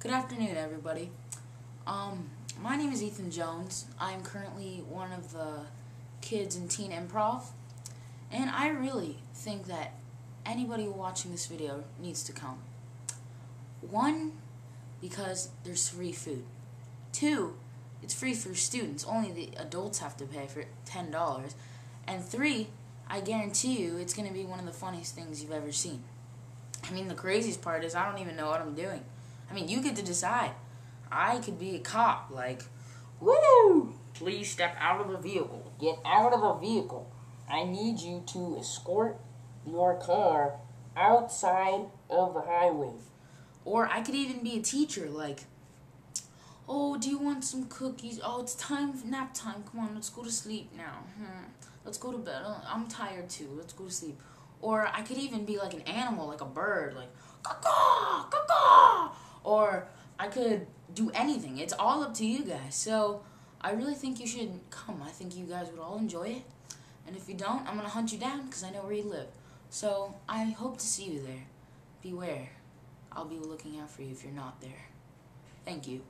Good afternoon, everybody. My name is Ethan Jones. I am currently one of the kids in Teen Improv, and I really think that anybody watching this video needs to come. 1, because there's free food. 2, it's free for students. Only the adults have to pay for $10. And 3, I guarantee you it's going to be one of the funniest things you've ever seen. I mean, the craziest part is I don't even know what I'm doing. I mean, you get to decide. I could be a cop, like, woo! Please step out of the vehicle. Get out of the vehicle. I need you to escort your car outside of the highway. Or I could even be a teacher, like, oh, do you want some cookies? Oh, it's time for nap time. Come on, let's go to sleep now. Let's go to bed. Oh, I'm tired too. Let's go to sleep. Or I could even be like an animal, like a bird, like, caw-caw, caw-caw. Or I could do anything. It's all up to you guys. So I really think you should come. I think you guys would all enjoy it. And if you don't, I'm going to hunt you down because I know where you live. So I hope to see you there. Beware. I'll be looking out for you if you're not there. Thank you.